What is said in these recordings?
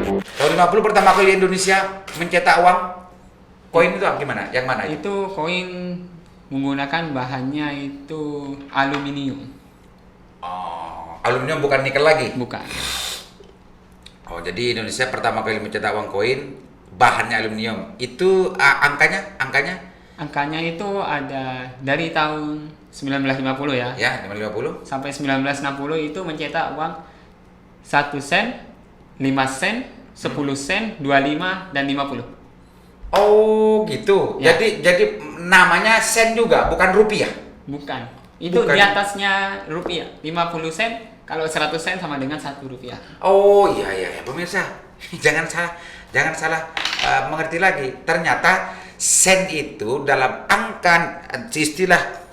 Tahun 50 pertama kali Indonesia mencetak uang koin itu gimana? Yang mana itu? Itu koin menggunakan bahannya itu aluminium. Oh, aluminium bukan nikel lagi? Bukan. Oh, jadi Indonesia pertama kali mencetak uang koin bahannya aluminium. Itu angkanya? Angkanya itu ada dari tahun 1950 ya. Ya, 550. Sampai 1960 itu mencetak uang 1 sen, 5 sen, 10 sen, 25 dan 50. Oh, gitu. Ya. Jadi namanya sen juga, bukan rupiah. Bukan. Itu Bukan. di atasnya rupiah. 50 sen, kalau 100 sen sama dengan 1 rupiah. Oh, iya pemirsa. Jangan salah mengerti lagi. Ternyata sen itu dalam angka istilah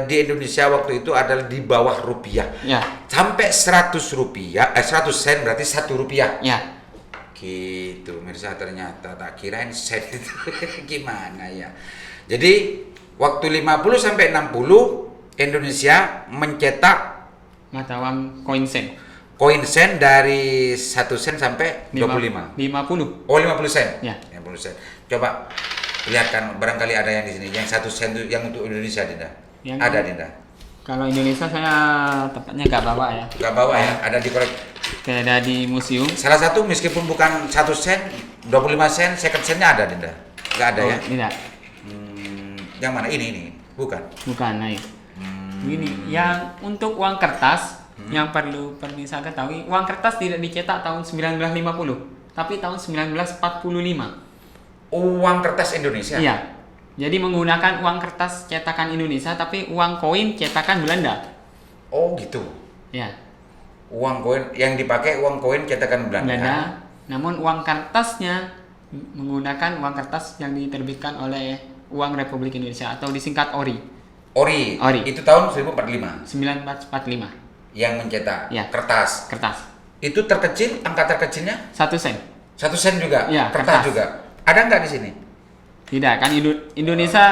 di Indonesia waktu itu adalah di bawah rupiah. Ya. Sampai 100 rupiah, 100 sen berarti 1 rupiah. Ya. Gitu, pemirsa, ternyata tak kirain sen itu gimana ya. Jadi waktu 50 sampai 60 Indonesia mencetak Mata uang koin sen. koin sen dari 1 sen sampai 25. 50. Oh, 50 sen. Ya. 50 sen. Coba lihatkan barangkali ada yang di sini. Yang 1 sen itu yang untuk Indonesia, Dinda. Yang Ada, Dinda. Kalau Indonesia saya tepatnya nggak bawa ya. Gak bawa ya, ada di kolek. Kayak ada di museum. Salah satu meskipun bukan 1 sen, 25 sen, second sennya ada, Dinda. Gak ada ya? Tidak. Yang mana? Ini. Bukan. Bukan, nah ya. Begini, yang untuk uang kertas yang perlu pemirsa ketahui, uang kertas tidak dicetak tahun 1950, tapi tahun 1945. Uang kertas Indonesia? Iya. Jadi menggunakan uang kertas cetakan Indonesia, tapi uang koin cetakan Belanda. Oh, gitu. Ya. Uang koin yang dipakai uang koin cetakan Belanda. Namun uang kertasnya menggunakan uang kertas yang diterbitkan oleh Uang Republik Indonesia atau disingkat ORI. Ori. Ori. Itu tahun 1945 1945. yang mencetak Ya. kertas. Kertas. Itu terkecil, angka terkecilnya 1 sen. 1 sen juga. Ya, kertas kertas. juga. Ada nggak di sini? Tidak, kan Indonesia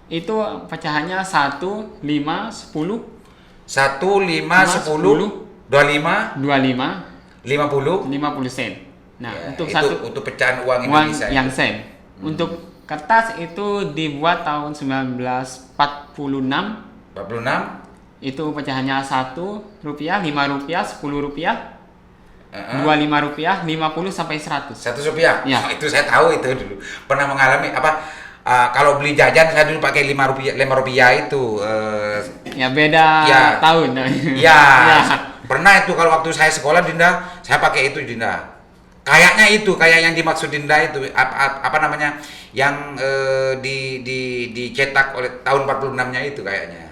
itu pecahannya 1, 5, 10, 1, 5, 10, 25, 25, 50. 50 sen. Nah, Ya, untuk itu untuk pecahan uang uang Indonesia. yang itu. sen. Untuk kertas itu dibuat tahun 1946. 46. Itu pecahannya 1 rupiah, 5 rupiah, 10 rupiah, 25 rupiah, 50 sampai 100. 1 rupiah. Ya. Oh, itu saya tahu itu dulu. Pernah mengalami kalau beli jajan saya dulu pakai 5 rupiah, 5 rupiah itu Ya beda Ya. tahun. ya, Ya. pernah itu kalau waktu saya sekolah, Dinda, saya pakai itu, Dinda. Kayaknya itu kayak yang dimaksud Dinda itu apa namanya yang dicetak oleh tahun 46-nya itu kayaknya.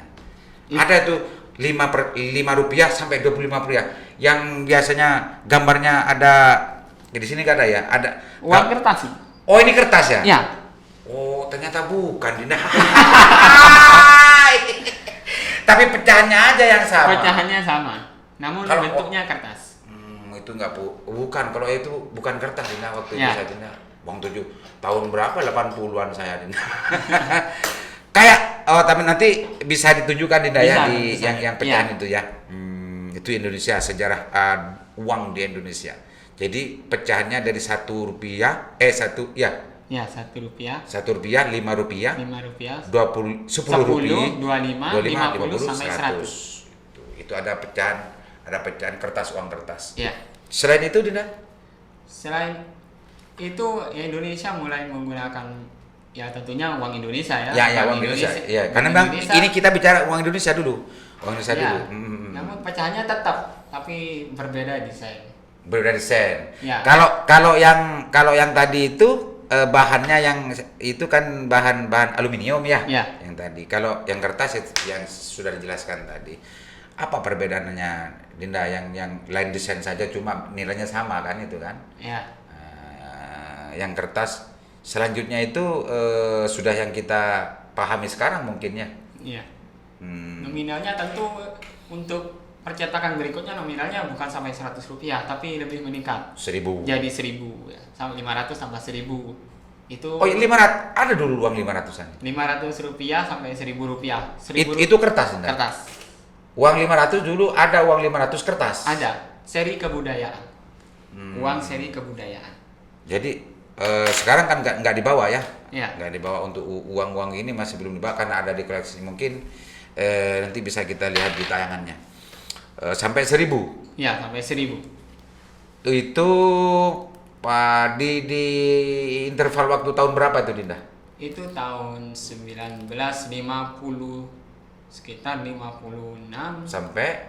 Ada itu 5 rupiah sampai 25 rupiah yang biasanya gambarnya ada di sini nggak ada ya? Ada Uang kertas sih. Oh, ini kertas ya? Ya. Oh, ternyata bukan, Dinda. Tapi pecahannya aja yang sama. Pecahannya sama, namun Kalau- bentuknya kertas. Itu nggak bukan, kalau itu bukan kertas, Dinda, waktu itu Ya. saya, Dinda. Bang 7 tahun berapa? 80-an saya, Dinda. Kayak tapi nanti bisa ditunjukkan, Dinda, ya Bisa, di bisa. yang pecahan Ya. itu ya. Itu Indonesia, sejarah uang di Indonesia. Jadi pecahannya dari 1 rupiah, satu ya, Ya, 1 rupiah, 1 rupiah, 5 rupiah, 5 rupiah, 10 10, rupiah, 25, 50 sampai 100. Itu ada pecahan kertas, uang kertas. Ya. Selain itu, Dinda? Selain itu Indonesia mulai menggunakan ya tentunya uang Indonesia ya. Ya, uang Indonesia. Ya, karena Uang Bang, Indonesia. ini kita bicara uang Indonesia dulu. Uang Indonesia Ya. dulu. Namun pecahannya tetap tapi berbeda desain. Berbeda desain. Ya. Kalau yang tadi itu bahannya yang itu kan bahan aluminium ya. Ya. Yang tadi. Kalau yang kertas yang sudah dijelaskan tadi. Apa perbedaannya, Dinda? Yang lain desain saja cuma nilainya sama kan itu kan? Ya. Yang kertas selanjutnya itu sudah yang kita pahami sekarang mungkin ya. Iya. Nominalnya tentu untuk percetakan berikutnya nominalnya bukan sampai 100 rupiah tapi lebih meningkat. 1.000. Jadi 1.000 ya. Sampai 500 tambah 1.000. Itu Oh, 500 ada dulu uang 500-an. 500 rupiah sampai 1.000 rupiah. 1.000 Itu kertas, Dinda? kertas. Uang 500 dulu ada uang 500 kertas. Ada seri kebudayaan. uang seri kebudayaan. Jadi sekarang kan nggak dibawa ya? Ya. Nggak dibawa untuk uang-uang ini masih belum dibawa karena ada di koleksi. Mungkin nanti bisa kita lihat di tayangannya. Sampai 1.000. Ya, sampai 1.000. Itu di interval waktu tahun berapa itu, Dinda? Itu tahun 1950, sekitar 56 Sampai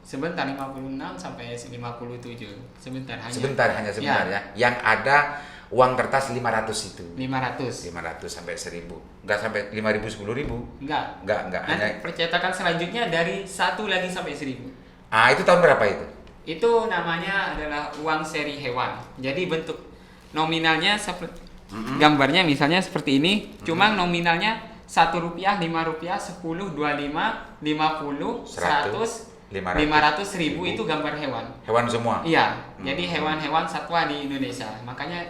sebentar 56 sampai 57. Sebentar hanya sebentar ya. Yang ada uang kertas 500 itu. 500 sampai 1.000. Enggak sampai 5.000, 10.000. enggak. Enggak Nanti hanya. percetakan selanjutnya dari 1 lagi sampai 1.000. Ah, itu tahun berapa itu? Itu namanya adalah uang seri hewan. Jadi bentuk nominalnya seperti gambarnya misalnya seperti ini, cuma nominalnya Rp1, Rp5, Rp10, Rp25, Rp50, 100, 500 ribu itu gambar hewan. Hewan semua. Iya, jadi hewan-hewan satwa di Indonesia. Makanya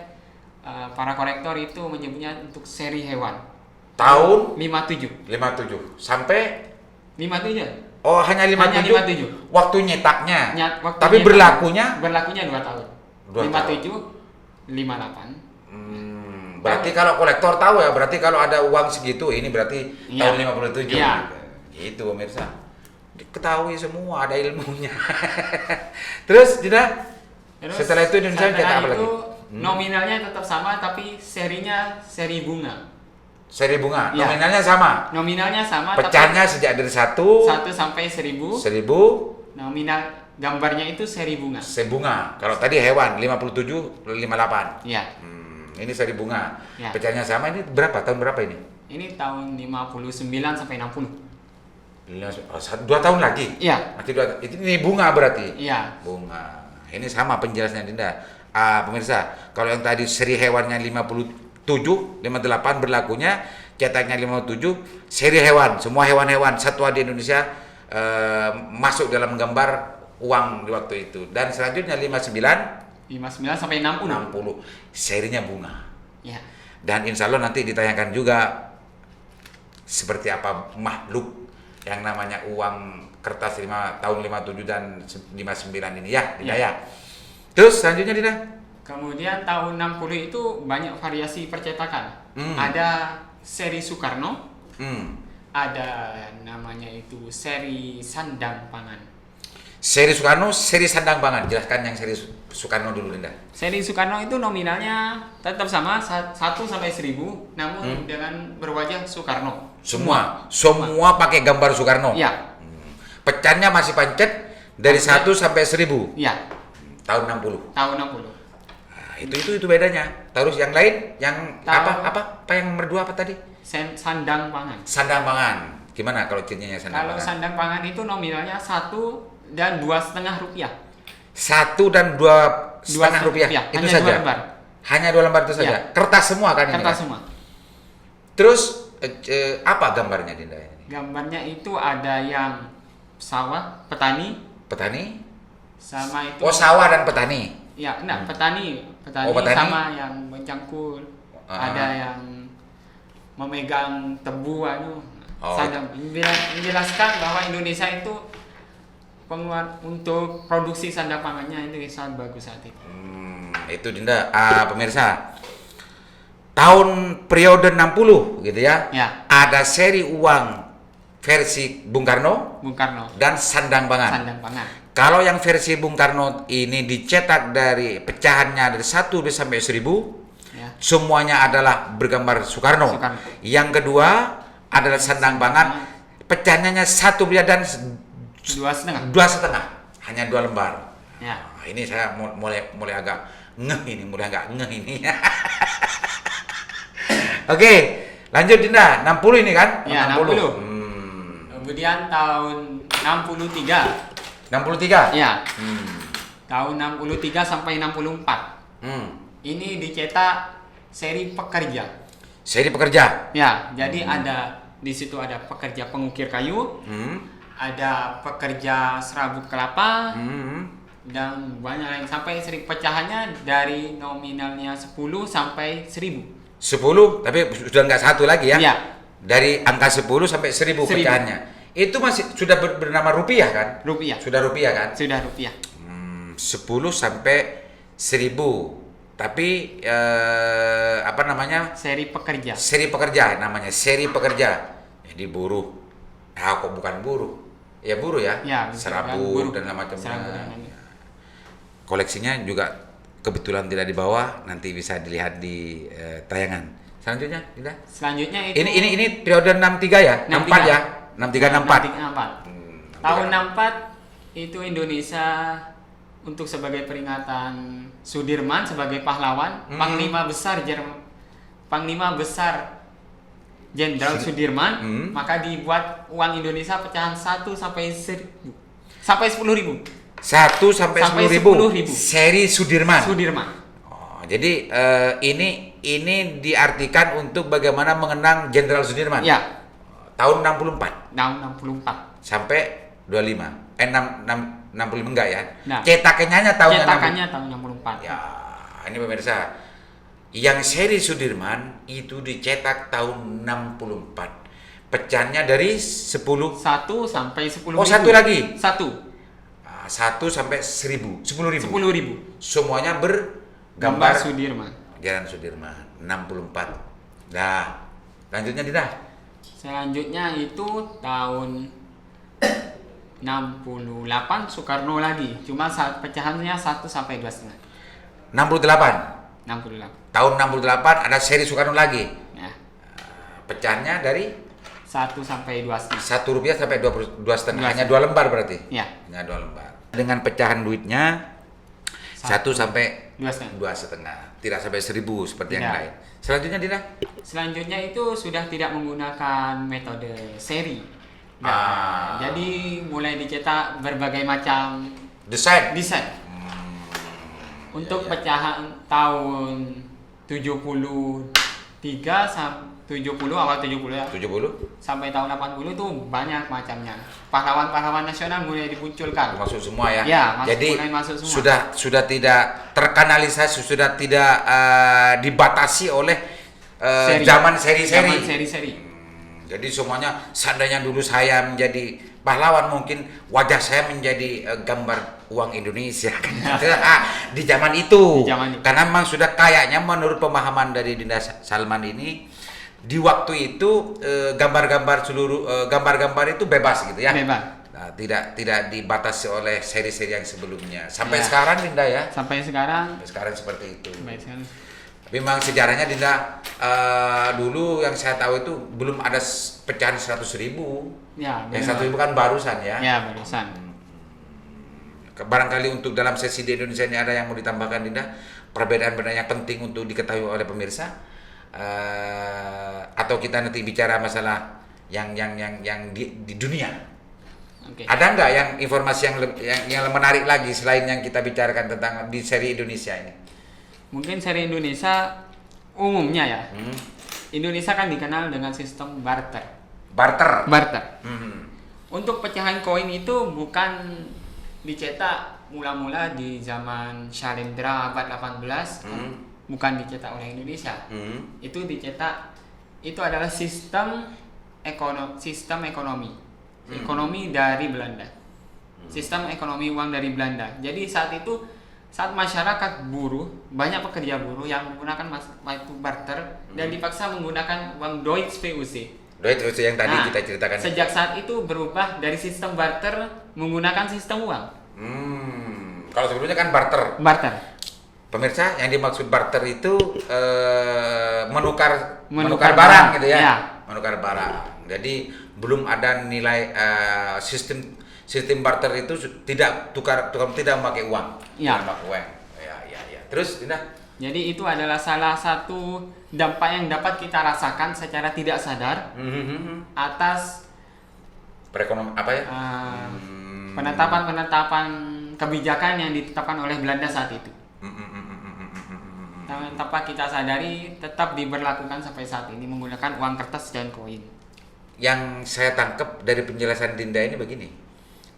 para kolektor itu menyebutnya untuk seri hewan. Tahun 57. 57 sampai 57. oh hanya 57. Hanya 57. Waktu nyetaknya. Waktu Tapi nyetak. berlakunya 2 tahun. 2 57, 58. berarti kalau kolektor tahu ya, berarti kalau ada uang segitu ini berarti Iya. tahun 57. Iya. Gitu pemirsa. Diketahui semua, ada ilmunya. Terus Dinda, Terus setelah itu Indonesia setelah cetak apa itu, lagi? Nominalnya tetap sama tapi serinya seri bunga. Seri bunga, Iya. nominalnya sama. Nominalnya sama Pecahnya sejak dari 1 sampai 1.000. 1.000 Nominal gambarnya itu seri bunga. sebunga. Kalau tadi hewan 57 58. Iya. Ini seri bunga. Ya. Pecahnya sama, ini berapa? Tahun berapa ini? Ini tahun 59 sampai 60. 2 tahun lagi. Iya. Masih 2 ini bunga berarti. Iya. Bunga. Ini sama penjelasannya Dinda. Pemirsa, kalau yang tadi seri hewannya 57, 58 berlakunya, cetaknya 57, seri hewan, semua hewan-hewan satwa di Indonesia masuk dalam gambar uang di waktu itu. Dan selanjutnya 59 sampai 60. 60 serinya bunga. Ya. Dan insya Allah nanti ditayangkan juga seperti apa makhluk yang namanya uang kertas tahun 57 dan 59 ini ya, Dinda ya. Terus selanjutnya Dinda? Kemudian tahun 60 itu banyak variasi percetakan. Ada seri Soekarno, ada namanya itu seri Sandang Pangan. Seri Soekarno, seri Sandang Pangan. Jelaskan yang seri Soekarno dulu, Dinda. Seri Soekarno itu nominalnya tetap sama 1 sampai 1.000, namun dengan berwajah Soekarno. Semua pakai gambar Soekarno. Iya. Pecahnya masih pancet dari 1 sampai 1.000. Iya. Tahun 60. Tahun 60. Nah, itu bedanya. Terus yang lain, yang apa yang nomor 2 apa tadi? Sandang Pangan. Sandang pangan. Gimana kalau cirinya sandang Kalau pangan? sandang pangan itu nominalnya 1 dan 2,5 rupiah. 1 dan 2,5 rupiah. Itu Hanya saja. 2 lembar. Hanya 2 lembar itu saja. Ya. Kertas semua kan ini? Kertas kan? semua. Terus apa gambarnya, Dinda? Gambarnya itu ada yang sawah, petani, sama itu. Oh, sawah dan petani. Ya, enggak, petani Oh, petani. sama yang mencangkul. Ada yang memegang tebu sandang. Menjelaskan bahwa Indonesia itu pengeluar untuk produksi sandang pangannya itu sangat bagus saat itu. Itu Dinda. Pemirsa, tahun periode 60 gitu ya. Ya. Ada seri uang versi Bung Karno Bung Karno. dan sandang pangan. Sandang pangan. Kalau yang versi Bung Karno ini dicetak dari pecahannya dari 1 sampai 1.000, Ya. semuanya adalah bergambar Soekarno. Soekarno. Yang kedua adalah sandang pangan, pecahannya 1 rupiah dan 2,5, hanya 2 lembar. Ya. Nah, ini saya mulai agak ngeh ini. Oke, lanjut Dinda. 60 ini kan? Ya, 60. Kemudian tahun 63. 63. Ya. Tahun 63 sampai 64. Ini dicetak seri pekerja. Seri pekerja. Ya, jadi di situ ada pekerja pengukir kayu, ada pekerja serabut kelapa, dan banyak yang sampai seri pecahannya dari nominalnya 10 sampai 1.000. 10, tapi sudah nggak 1 lagi ya? Iya. Dari angka 10 sampai 1.000 pecahannya. Itu masih sudah bernama rupiah kan? Rupiah. Sudah rupiah kan? Sudah rupiah. 10 sampai 1000. Tapi apa namanya? Seri pekerja. Seri pekerja namanya, seri pekerja. Jadi buruh. Nah, kok bukan buruh? Ya buruh ya. Ya, serabut dan macamnya. Serabut dan lain-lain. Koleksinya juga kebetulan tidak dibawa, nanti bisa dilihat di tayangan. Selanjutnya, tidak? Selanjutnya itu Ini periode 63 ya? 64 ya? 63 64. 64. Tahun 64 itu Indonesia untuk sebagai peringatan Sudirman sebagai pahlawan, Panglima Besar Jenderal Sudirman, maka dibuat uang Indonesia pecahan 1 sampai 1000 sampai 10.000. 1 sampai 10.000 seri Sudirman. Oh, jadi ini diartikan untuk bagaimana mengenang Jenderal Sudirman. Ya. Tahun 64 Tahun 64. sampai 25. 65 enggak ya? Nah, Cetakannya cetakannya tahun 64. Ya, ini pemirsa. Yang seri Sudirman itu dicetak tahun 64. Pecahannya dari 10. 1 sampai 10.000. Oh, satu lagi. 1 sampai 1000. 10.000. 10.000. Semuanya Gambar bergambar Sudirman. Jalan Sudirman 64. Nah, lanjutnya Dinda. Selanjutnya itu tahun 68 Soekarno lagi. Cuma pecahannya 1 sampai 2,5. 68. 68. Tahun 68 ada seri Soekarno lagi. Ya. Pecahannya dari 1 sampai 2,5. Rp1 sampai 2,5. Hanya 2 lembar berarti. Ya. Hanya 2 lembar. Dengan pecahan duitnya 1 sampai 2,5. 2,5. Tidak sampai 1000 seperti yang Tidak. lain. Selanjutnya Dinda. Selanjutnya itu sudah tidak menggunakan metode seri. Jadi mulai dicetak berbagai macam Desain. Untuk pecahan tahun 73 sampai 70 awal 70 ya. 70. Sampai tahun 80 itu banyak macamnya. Pahlawan-pahlawan nasional mulai dimunculkan. Masuk semua ya. Ya, Jadi mulai masuk semua. sudah tidak terkanalisasi, sudah tidak dibatasi oleh zaman seri-seri. Zaman seri-seri. Jadi semuanya, seandainya dulu saya menjadi pahlawan, mungkin wajah saya menjadi gambar uang Indonesia kan. Di zaman itu. Di zaman itu. Karena memang sudah kayaknya menurut pemahaman dari Dinda Salman ini, di waktu itu gambar-gambar itu bebas gitu ya. Bebas. Nah, tidak dibatasi oleh seri-seri yang sebelumnya. Sampai sekarang Dinda ya. Sampai sekarang. Sampai sekarang seperti itu. Sampai sekarang. Tapi memang sejarahnya Dinda, dulu yang saya tahu itu belum ada pecahan 100.000. Ya. Yang 100.000 kan barusan ya. Ya, barusan. Barangkali untuk dalam sesi di Indonesia ini ada yang mau ditambahkan Dinda, perbedaan-perbedaan yang penting untuk diketahui oleh pemirsa, atau kita nanti bicara masalah yang di dunia. Oke. Ada nggak yang informasi yang menarik lagi selain yang kita bicarakan tentang di seri Indonesia ini? Mungkin seri Indonesia umumnya ya. Indonesia kan dikenal dengan sistem barter. Barter. Untuk pecahan koin itu bukan dicetak mula-mula di zaman Shalendra abad 18, bukan dicetak oleh Indonesia. Itu dicetak, itu adalah sistem ekonomi dari Belanda. Sistem ekonomi uang dari Belanda. Jadi saat itu, saat masyarakat buruh, banyak pekerja buruh yang menggunakan waktu barter dan dipaksa menggunakan uang Deutsche VOC. Deutsche VOC yang tadi kita ceritakan. Sejak saat itu berubah dari sistem barter menggunakan sistem uang. Kalau sebelumnya kan barter. Pemirsa, yang dimaksud barter itu menukar barang gitu ya. Menukar barang. Jadi belum ada nilai sistem barter itu tidak tidak memakai uang. Ya. Tidak memakai uang. Ya. Terus Dinda? Jadi itu adalah salah satu dampak yang dapat kita rasakan secara tidak sadar atas perekonomian apa ya? Penetapan kebijakan yang ditetapkan oleh Belanda saat itu. Tanpa kita sadari tetap diberlakukan sampai saat ini menggunakan uang kertas dan koin. Yang saya tangkap dari penjelasan Dinda ini begini,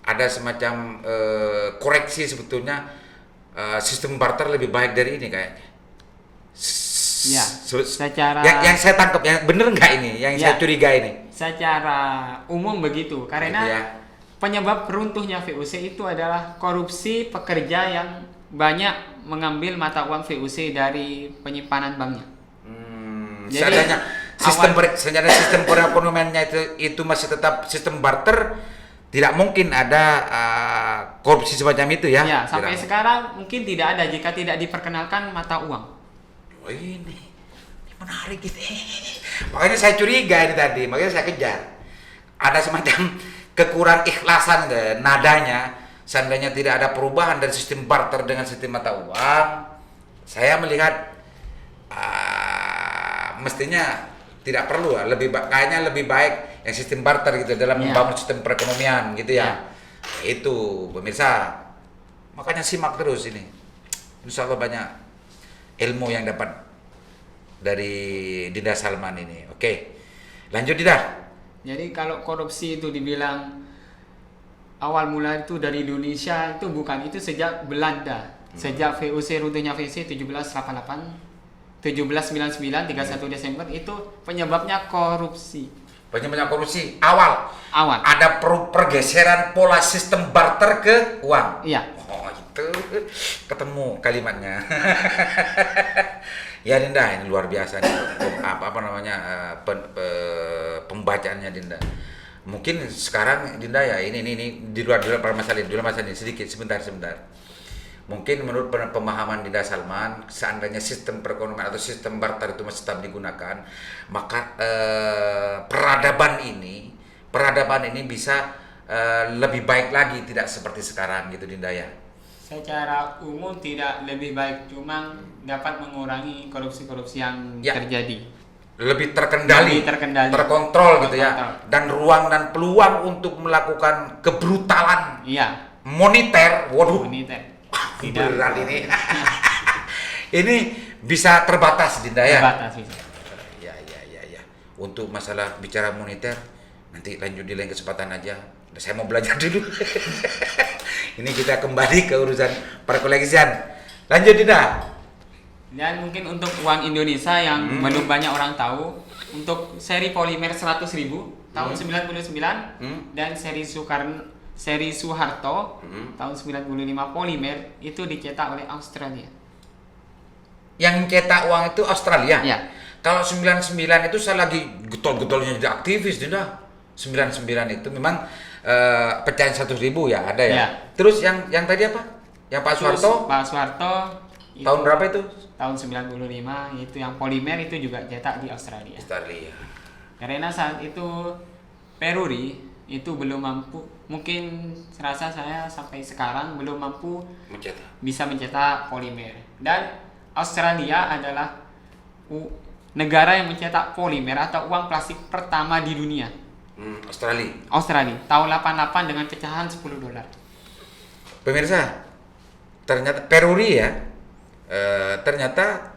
ada semacam koreksi sebetulnya, sistem barter lebih baik dari ini kayaknya. Ya, secara yang saya tangkap, yang bener nggak ini, yang saya curiga ini? Secara umum begitu, karena gitu ya. penyebab runtuhnya VOC itu adalah korupsi pekerja yang banyak mengambil mata uang VOC dari penyimpanan banknya. Jadi, seandainya sistem perekonomiannya itu masih tetap sistem barter, tidak mungkin ada korupsi semacam itu ya. Ya, sampai sekarang mungkin tidak ada jika tidak diperkenalkan mata uang. Oh, ini menarik gitu. Makanya saya curiga ini tadi, makanya saya kejar. Ada semacam kekurang ikhlasan nadanya. Seandainya tidak ada perubahan dari sistem barter dengan sistem mata uang, saya melihat mestinya tidak perlu, kayaknya lebih baik yang sistem barter gitu dalam membangun sistem perekonomian gitu ya. Itu pemirsa, makanya simak terus ini. Insya Allah banyak ilmu yang dapat dari Dinda Salman ini. Oke, lanjut Dinda. Jadi kalau korupsi itu dibilang awal mula itu dari Indonesia, itu bukan, itu sejak Belanda. Sejak VOC, runtuhnya VOC 1799, 31 Desember, itu penyebabnya korupsi. Penyebabnya korupsi awal. Ada pergeseran pola sistem barter ke uang. Iya. Oh, itu ketemu kalimatnya. Ya Dinda, ini luar biasa nih. Pembacaannya Dinda. Mungkin sekarang Dinda ya ini di luar masalah ini sedikit sebentar. Mungkin menurut pemahaman Dinda Salman, seandainya sistem perekonomian atau sistem barter itu masih tetap digunakan, maka peradaban ini bisa lebih baik lagi, tidak seperti sekarang gitu Dinda ya. Secara umum tidak lebih baik, cuma dapat mengurangi korupsi-korupsi yang terjadi. Lebih terkendali, terkontrol gitu ya. Dan ruang dan peluang untuk melakukan kebrutalan moneter, berat ini. Ini bisa terbatas Dinda ya. Terbatas bisa. Ya. Untuk masalah bicara moneter nanti lanjut di lain kesempatan aja. Saya mau belajar dulu. Ini kita kembali ke urusan perkoleksian. Lanjut Dinda. Dan mungkin untuk uang Indonesia yang belum banyak orang tahu, untuk seri polimer 100.000 tahun 99 dan seri Soeharto tahun 95 polimer itu dicetak oleh Australia. Yang cetak uang itu Australia? Ya. Kalau 99 itu saya lagi getol-getolnya jadi aktivis Dinda. 99 itu memang pecahan 100.000 ya ada ya. Ya. Terus yang tadi apa? Yang Pak Soeharto? Pak Soeharto tahun berapa itu? Tahun 95 itu yang polimer itu juga cetak di Australia. Karena saat itu Peruri itu belum mampu, mungkin serasa saya sampai sekarang belum mampu bisa mencetak polimer. Dan Australia adalah negara yang mencetak polimer atau uang plastik pertama di dunia. Australia tahun 88 dengan pecahan $10. Pemirsa, ternyata Peruri ya, ternyata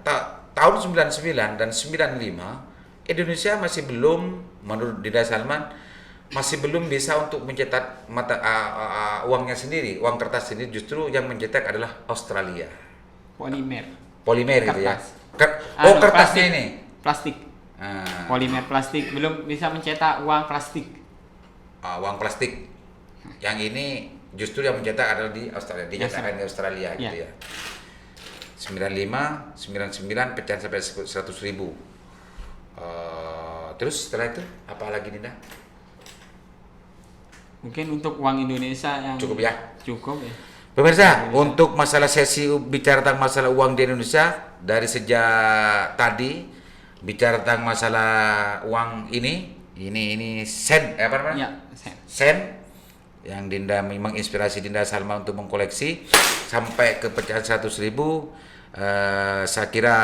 tahun 99 dan 95 Indonesia masih belum, menurut Dinda Salman, masih belum bisa untuk mencetak uangnya sendiri, uang kertas sendiri. Justru yang mencetak adalah Australia. Polimer gitu ya. Kertasnya plastik, ini. Plastik. Polimer plastik, belum bisa mencetak uang plastik. Uang plastik. Yang ini justru yang mencetak adalah di Australia, dicetakkan di Australia gitu ya. 95, 99 pecahan sampai 100.000. Terus setelah itu apa lagi Dinda? Mungkin untuk uang Indonesia yang cukup ya. Indonesia. Pemirsa, untuk masalah sesi bicara tentang masalah uang di Indonesia dari sejak tadi bicara tentang masalah uang ini sen apa namanya? Ya, sen yang Dinda memang inspirasi Dinda Salma untuk mengkoleksi sampai ke pecahan 100.000. Saya kira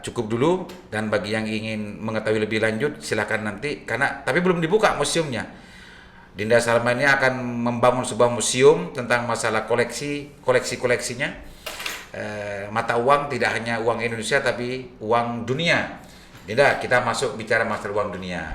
cukup dulu, dan bagi yang ingin mengetahui lebih lanjut silahkan nanti, tapi belum dibuka museumnya. Dinda Salma ini akan membangun sebuah museum tentang masalah koleksinya. Mata uang tidak hanya uang Indonesia tapi uang dunia. Dinda, kita masuk bicara masalah uang dunia.